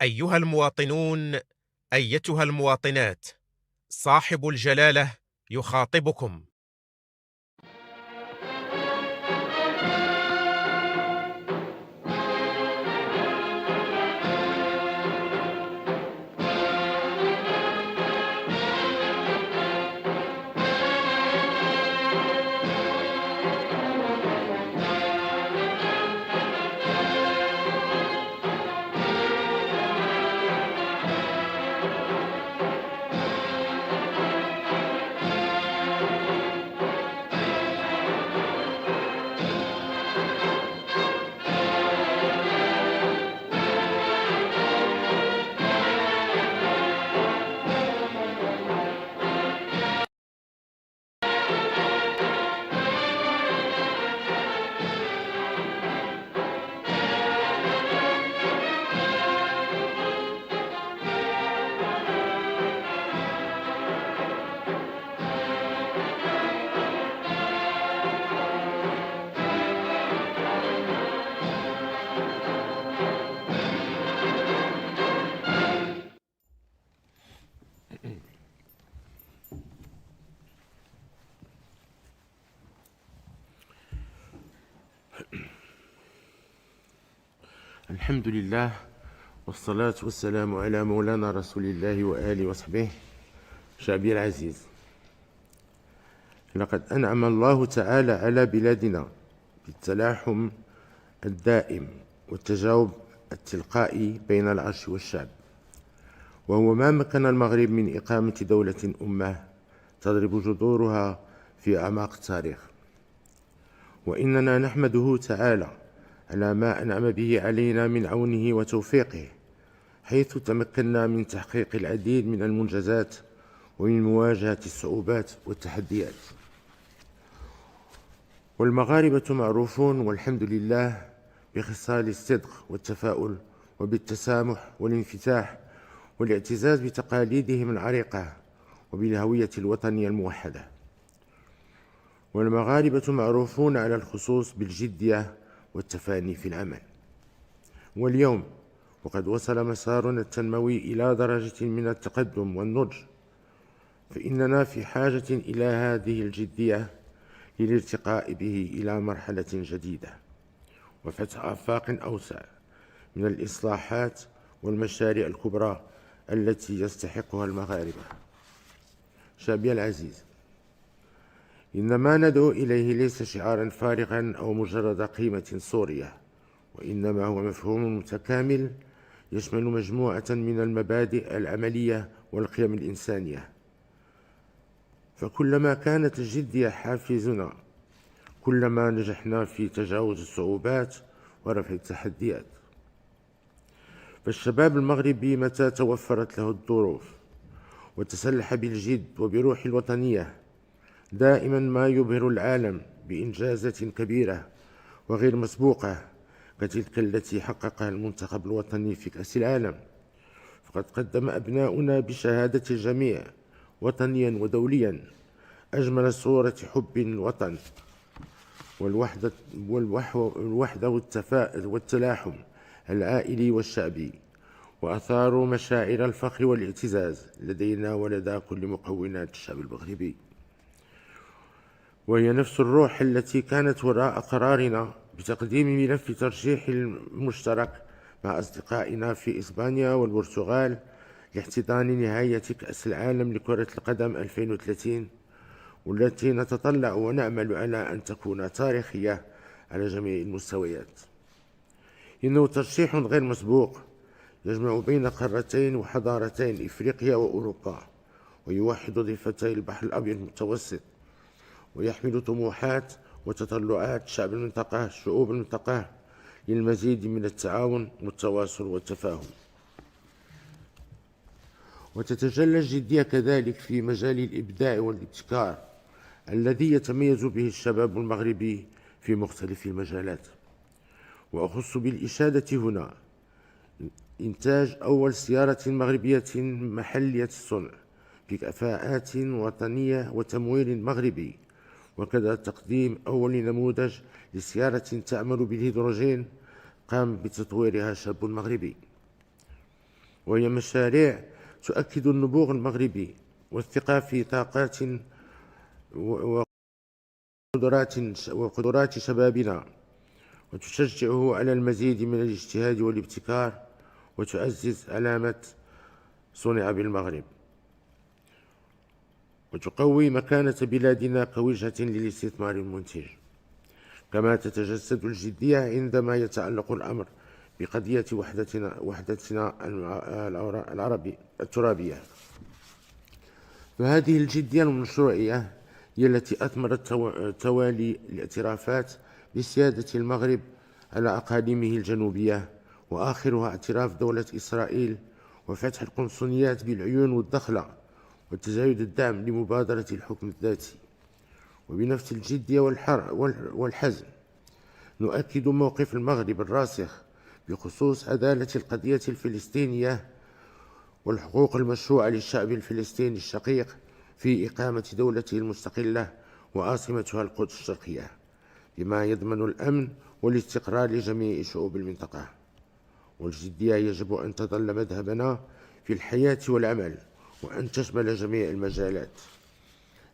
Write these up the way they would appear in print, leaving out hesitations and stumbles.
أيها المواطنون، أيتها المواطنات، صاحب الجلالة يخاطبكم. الحمد لله، والصلاة والسلام على مولانا رسول الله وآله وصحبه. شعبي العزيز، لقد أنعم الله تعالى على بلادنا بالتلاحم الدائم والتجاوب التلقائي بين العرش والشعب، وهو ما مكن المغرب من إقامة دولة أمة تضرب جذورها في أعماق التاريخ. وإننا نحمده تعالى على ما أنعم به علينا من عونه وتوفيقه، حيث تمكنا من تحقيق العديد من المنجزات ومن مواجهة الصعوبات والتحديات. والمغاربة معروفون والحمد لله بخصال الصدق والتفاؤل، وبالتسامح والانفتاح والاعتزاز بتقاليدهم العريقة وبالهوية الوطنية الموحدة. والمغاربة معروفون على الخصوص بالجدية والتفاني في العمل. واليوم وقد وصل مسارنا التنموي إلى درجة من التقدم والنضج، فإننا في حاجة إلى هذه الجدية للارتقاء به إلى مرحلة جديدة وفتح آفاق أوسع من الإصلاحات والمشاريع الكبرى التي يستحقها المغاربة. شعبي العزيز، إن ما ندعو إليه ليس شعارا فارغا أو مجرد قيمة صورية، وإنما هو مفهوم متكامل يشمل مجموعة من المبادئ العملية والقيم الإنسانية. فكلما كانت الجدية حافزنا، كلما نجحنا في تجاوز الصعوبات ورفع التحديات. فالشباب المغربي متى توفرت له الظروف وتسلح بالجد وبروح الوطنية، دائما ما يبهر العالم بإنجازات كبيرة وغير مسبوقة كتلك التي حققها المنتخب الوطني في كأس العالم. فقد قدم أبناؤنا بشهادة الجميع وطنيا ودوليا أجمل صورة حب الوطن والوحدة والتلاحم العائلي والشعبي، وأثاروا مشاعر الفخر والاعتزاز لدينا ولدى كل مكونات الشعب المغربي. وهي نفس الروح التي كانت وراء قرارنا بتقديم ملف ترشيح المشترك مع أصدقائنا في إسبانيا والبرتغال لاحتضان نهاية كأس العالم لكرة القدم 2030، والتي نتطلع ونأمل على أن تكون تاريخية على جميع المستويات. إنه ترشيح غير مسبوق يجمع بين قارتين وحضارتين، إفريقيا وأوروبا، ويوحد ضفتي البحر الأبيض المتوسط، ويحمل طموحات وتطلعات شعوب المنطقة للمزيد من التعاون والتواصل والتفاهم. وتتجلى الجدية كذلك في مجال الإبداع والابتكار الذي يتميز به الشباب المغربي في مختلف المجالات. وأخص بالإشادة هنا إنتاج أول سيارة مغربية محلية الصنع بكفاءات وطنية وتمويل مغربي، وكذا تقديم أول نموذج لسيارة تعمل بالهيدروجين قام بتطويرها شاب مغربي. وهي مشاريع تؤكد النبوغ المغربي والثقة في طاقات وقدرات شبابنا، وتشجعه على المزيد من الاجتهاد والابتكار، وتعزز علامة صنع بالمغرب، وتقوي مكانة بلادنا كوجهة للاستثمار المنتج. كما تتجسد الجدية عندما يتعلق الأمر بقضية وحدتنا الترابية. فهذه الجدية المشروعية هي التي أثمرت توالي الاعترافات بسيادة المغرب على أقاليمه الجنوبية، وآخرها اعتراف دولة إسرائيل وفتح القنصليات بالعيون والدخلة وتزايد الدعم لمبادرة الحكم الذاتي. وبنفس الجدية والحزم نؤكد موقف المغرب الراسخ بخصوص عدالة القضية الفلسطينية والحقوق المشروعة للشعب الفلسطيني الشقيق في إقامة دولته المستقلة وعاصمتها القدس الشرقية، بما يضمن الأمن والاستقرار لجميع شعوب المنطقة. والجدية يجب أن تظل مذهبنا في الحياة والعمل، وأن تشمل جميع المجالات.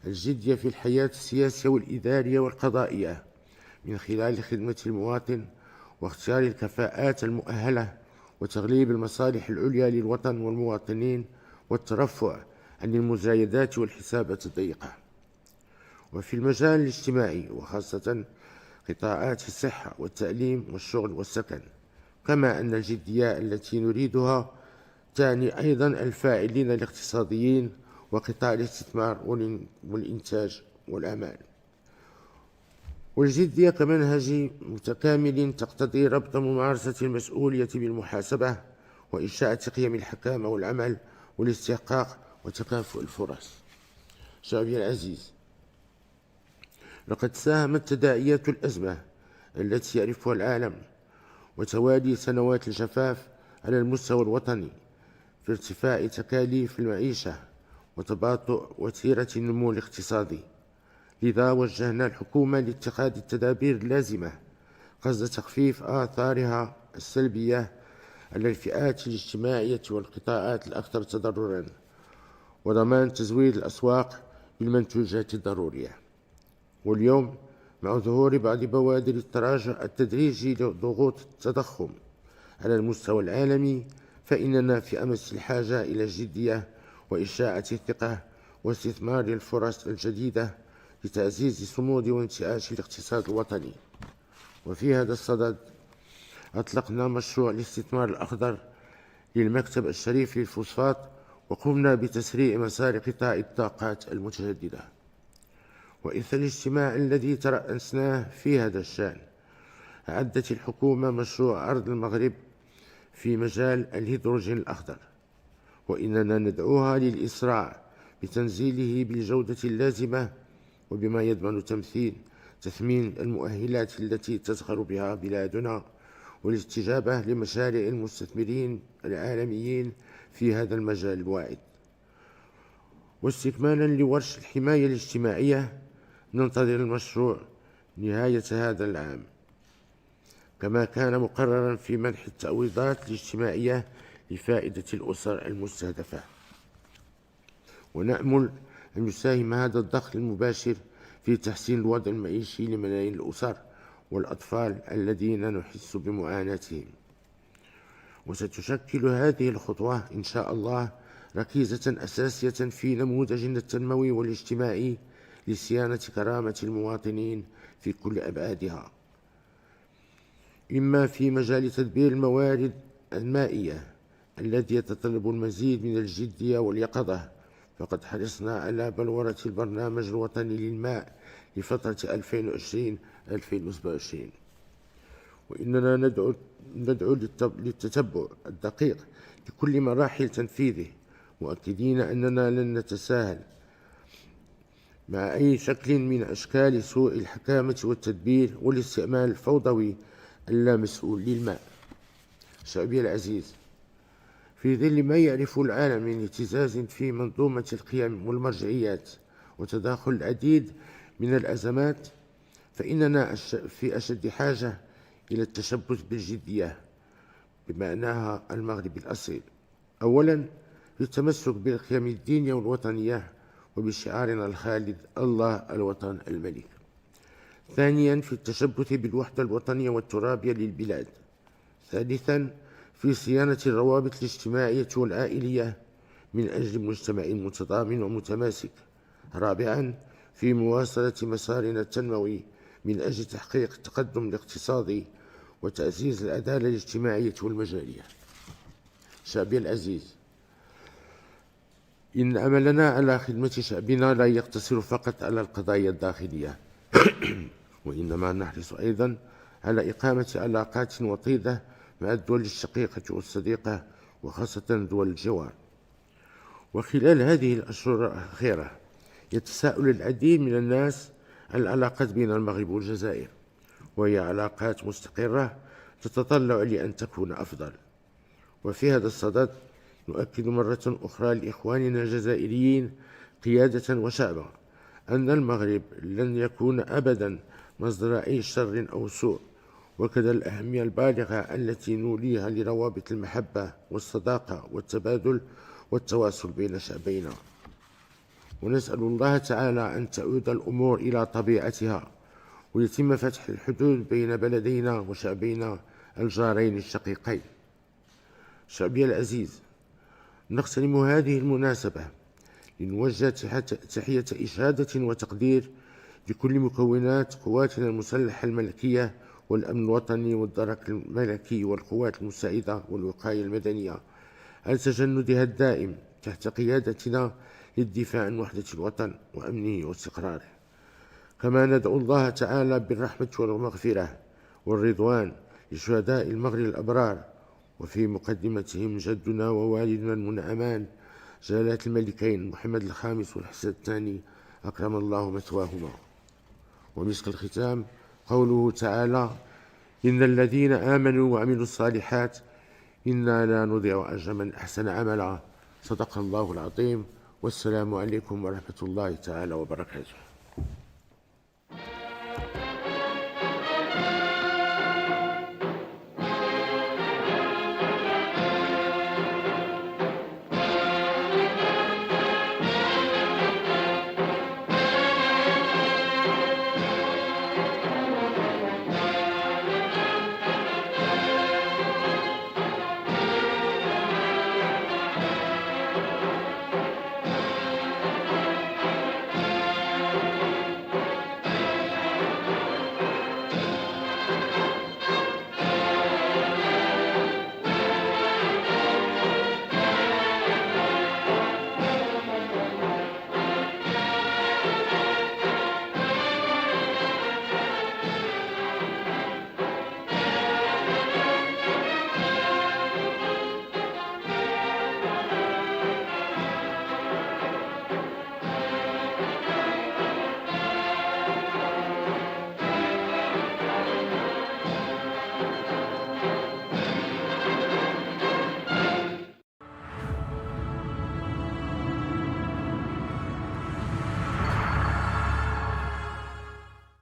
الجدية في الحياة السياسية والإدارية والقضائية من خلال خدمة المواطن واختيار الكفاءات المؤهلة وتغليب المصالح العليا للوطن والمواطنين والترفع عن المزايدات والحسابات الضيقة. وفي المجال الاجتماعي وخاصة قطاعات الصحة والتعليم والشغل والسكن، كما أن الجدية التي نريدها تعني أيضا الفاعلين الاقتصاديين وقطاع الاستثمار والإنتاج والأعمال. والجدية كمنهج متكامل تقتضي ربط ممارسة المسؤولية بالمحاسبة وإنشاء قيم الحكامة والعمل والاستحقاق وتكافؤ الفرص. شعبي العزيز، لقد ساهمت تداعيات الأزمة التي يعرفها العالم وتوالي سنوات الجفاف على المستوى الوطني في ارتفاع تكاليف المعيشة وتباطؤ وتيرة النمو الاقتصادي. لذا وجهنا الحكومة لاتخاذ التدابير اللازمة قصد تخفيف آثارها السلبية على الفئات الاجتماعية والقطاعات الأكثر تضرراً، وضمان تزويد الأسواق بالمنتوجات الضرورية. واليوم مع ظهور بعض بوادر التراجع التدريجي لضغوط التضخم على المستوى العالمي، فإننا في أمس الحاجة إلى الجدية وإشاعة الثقة واستثمار الفرص الجديدة لتعزيز صمود وانتعاش الاقتصاد الوطني. وفي هذا الصدد أطلقنا مشروع الاستثمار الأخضر للمكتب الشريف للفوسفات، وقمنا بتسريع مسار قطاع الطاقات المتجددة. وإثر الاجتماع الذي ترأسناه في هذا الشأن، أعدت الحكومة مشروع أرض المغرب في مجال الهيدروجين الأخضر، وإننا ندعوها للإسراع بتنزيله بالجودة اللازمة، وبما يضمن تثمين المؤهلات التي تزخر بها بلادنا والاستجابة لمشاريع المستثمرين العالميين في هذا المجال الواعد. واستكمالا لورش الحماية الاجتماعية، ننتظر المشروع نهاية هذا العام، كما كان مقررا في منح التعويضات الاجتماعية لفائدة الأسر المستهدفة. ونأمل أن يساهم هذا الدخل المباشر في تحسين الوضع المعيشي لملايين الأسر والأطفال الذين نحس بمعاناتهم. وستشكل هذه الخطوة إن شاء الله ركيزة أساسية في نموذجنا التنموي والاجتماعي لصيانة كرامة المواطنين في كل أبعادها، إما في مجال تدبير الموارد المائية الذي يتطلب المزيد من الجدية واليقظة، فقد حرصنا على بلورة البرنامج الوطني للماء لفترة 2020-2027، وإننا ندعو للتتبع الدقيق لكل مراحل تنفيذه، مؤكدين أننا لن نتساهل مع أي شكل من أشكال سوء الحكامة والتدبير والاستعمال الفوضوي اللامسؤول للماء. شعبي العزيز، في ظل ما يعرف العالم من اهتزاز في منظومة القيم والمرجعيات وتداخل العديد من الأزمات، فإننا في أشد حاجة إلى التشبث بالجدية بمعناها المغربي الأصيل. أولا، في التمسك بالقيم الدينية والوطنية وبشعارنا الخالد الله الوطن الملك. ثانيا، في التشبث بالوحدة الوطنية والترابية للبلاد. ثالثا، في صيانة الروابط الاجتماعية والعائلية من أجل مجتمع متضامن ومتماسك. رابعا، في مواصلة مسارنا التنموي من أجل تحقيق التقدم الاقتصادي وتعزيز العدالة الاجتماعية والمجالية. شعبي العزيز، إن عملنا على خدمة شعبنا لا يقتصر فقط على القضايا الداخلية، وإنما نحرص أيضا على إقامة علاقات وطيدة مع الدول الشقيقة والصديقة وخاصة دول الجوار. وخلال هذه الأشهر الأخيرة يتساءل العديد من الناس عن العلاقات بين المغرب والجزائر، وهي علاقات مستقرة تتطلع لأن تكون أفضل. وفي هذا الصدد نؤكد مرة أخرى لإخواننا الجزائريين قيادة وشعبا أن المغرب لن يكون أبدا مصدر أي شر أو سوء، وكذا الأهمية البالغة التي نوليها لروابط المحبة والصداقة والتبادل والتواصل بين شعبينا. ونسأل الله تعالى أن تعود الأمور إلى طبيعتها ويتم فتح الحدود بين بلدينا وشعبينا الجارين الشقيقين. شعبي العزيز، نغتنم هذه المناسبة لنوجه تحية إشادة وتقدير لكل مكونات قواتنا المسلحة الملكية والأمن الوطني والدرك الملكي والقوات المساعدة والوقاية المدنية على تجندها الدائم تحت قيادتنا للدفاع عن وحدة الوطن وأمنه واستقراره. كما ندعو الله تعالى بالرحمة والمغفرة والرضوان لشهداء المغرب الأبرار، وفي مقدمتهم جدنا ووالدنا المنعمان جلالة الملكين محمد الخامس والحسن الثاني أكرم الله مثواهما. ومسك الختام قوله تعالى: إن الذين آمنوا وعملوا الصالحات إنا لا نضيع أجر من أحسن عملا. صدق الله العظيم، والسلام عليكم ورحمة الله تعالى وبركاته.